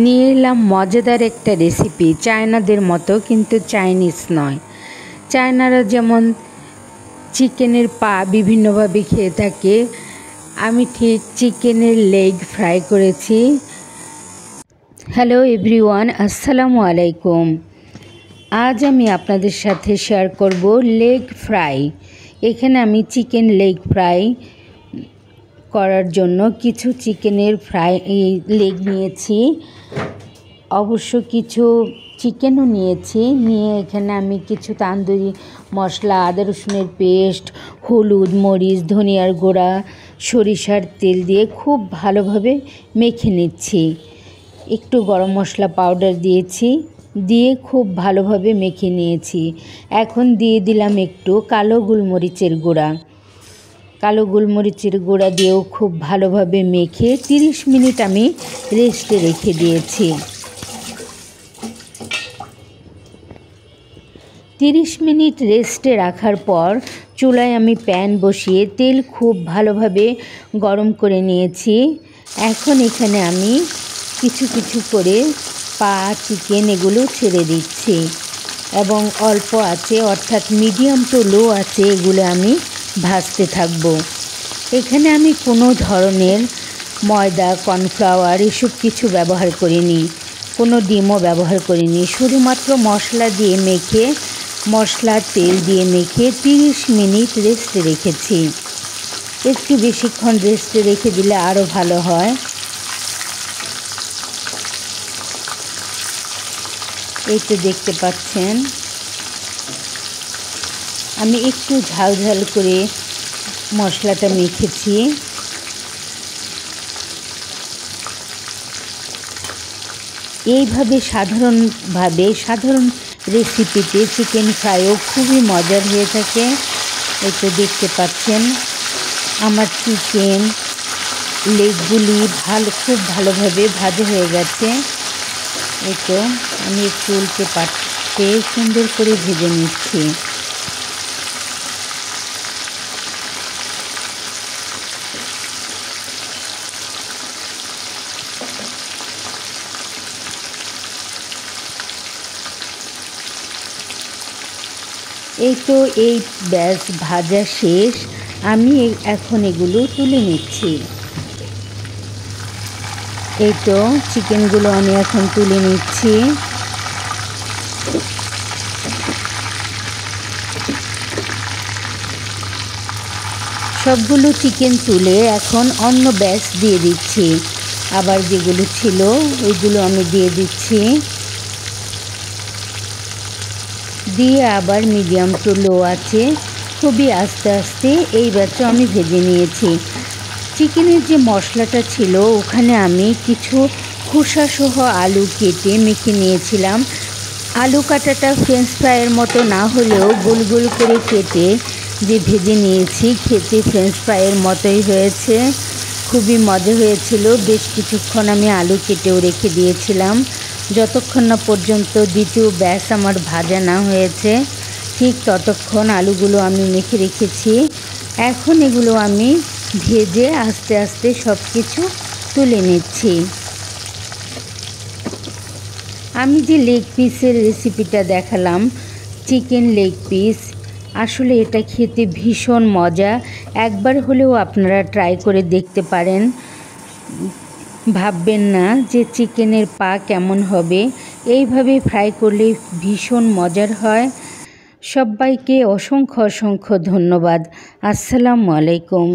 নিয়ে এলাম মজাদার একটা রেসিপি, চায়নাদের মতো কিন্তু চাইনিজ নয়। চায়নারা যেমন চিকেনের পা বিভিন্নভাবে খেয়ে থাকে, আমি ঠিক চিকেনের লেগ ফ্রাই করেছি। হ্যালো এভরিওয়ান, আসসালামু আলাইকুম। আজ আমি আপনাদের সাথে শেয়ার করব লেগ ফ্রাই। এখানে আমি চিকেন লেগ ফ্রাই করার জন্য কিছু চিকেনের লেগ নিয়েছি, অবশ্য কিছু চিকেনও নিয়েছি। নিয়ে এখানে আমি কিছু তান্দুরি মশলা, আদা রসুনের পেস্ট, হলুদ, মরিচ, ধনিয়ার গুঁড়া, সরিষার তেল দিয়ে খুব ভালোভাবে মেখে নিচ্ছি। একটু গরম মশলা পাউডার দিয়েছি, দিয়ে খুব ভালোভাবে মেখে নিয়েছি। এখন দিয়ে দিলাম একটু কালো গোলমরিচের গুঁড়া। কালো গোলমরিচের গুঁড়া দিয়েও খুব ভালোভাবে মেখে 30 মিনিট আমি রেস্টে রেখে দিয়েছি। 30 মিনিট রেস্টে রাখার পর চুলায় আমি প্যান বসিয়ে তেল খুব ভালোভাবে গরম করে নিয়েছি। এখন এখানে আমি কিছু কিছু করে পা, চিকেন এগুলো ছেড়ে দিচ্ছি এবং অল্প আছে, অর্থাৎ মিডিয়াম টু লো আছে, এগুলো আমি ভাজতে থাকবো। এখানে আমি কোনো ধরনের ময়দা, কর্নফ্লাওয়ার এসব কিছু ব্যবহার করিনি, কোনো ডিমও ব্যবহার করিনি। শুধুমাত্র মশলা দিয়ে মেখে, মশলা তেল দিয়ে মেখে 30 মিনিট রেস্টে রেখেছি। একটু বেশিক্ষণ রেস্টে রেখে দিলে আরও ভালো হয়। এই তো দেখতে পাচ্ছেন, আমি একটু ঝাল ঝাল করে মশলাটা মেখেছি। এইভাবে সাধারণ রেসিপিতে চিকেন ফ্রাইও খুবই মজার হয়ে থাকে। এই তো দেখতে পাচ্ছেন আমার চিকেন লেগগুলি খুব ভালোভাবে ভাজা হয়ে গেছে। এই তো আমি একটু উল্টে পাল্টে সুন্দর করে ভেজে নিচ্ছি। এই তো এই ব্যাস ভাজা শেষ, আমি এখন এগুলো তুলে নিচ্ছি। এই তো চিকেনগুলো আমি এখন তুলে নিচ্ছি। সবগুলো চিকেন তুলে এখন অন্য ব্যাচ দিয়ে দিচ্ছি। আবার যেগুলো ছিল ওইগুলো আমি দিয়ে দিচ্ছি, দিয়ে আবার মিডিয়াম টু লো আছে খুবই আস্তে আস্তে এই ব্যাচও আমি ভেজে নিয়েছি। চিকেনের যে মশলাটা ছিল ওখানে আমি কিছু খোসাসহ আলু কেটে মেখে নিয়েছিলাম। আলু কাটাটা ফ্রেঞ্চ ফ্রাইয়ের মতো না হলেও গোল গোল করে কেটে যে ভেজে নিয়েছি, খেতে ফ্রেঞ্চ ফ্রাইয়ের মতোই হয়েছে, খুবই মজা হয়েছিল। বেশ কিছুক্ষণ আমি আলু কেটেও রেখে দিয়েছিলাম, যতক্ষণ না পর্যন্ত দ্বিতীয় ব্যাচ আমার ভাজা না হয়েছে, ঠিক ততক্ষণ আলুগুলো আমি মেখে রেখেছি। এখন এগুলো আমি ভেজে আস্তে আস্তে সব কিছু তুলে নিচ্ছি। আমি যে লেগ পিসের রেসিপিটা দেখালাম, চিকেন লেগ পিস, আসলে এটা খেতে ভীষণ মজা। একবার হলেও আপনারা ট্রাই করে দেখতে পারেন। ভাববেন না যে চিকেনের পা কেমন হবে, এইভাবে ফ্রাই করলে ভীষণ মজার হয়। সবাইকে অসংখ্য অসংখ্য ধন্যবাদ। আসসালামু আলাইকুম।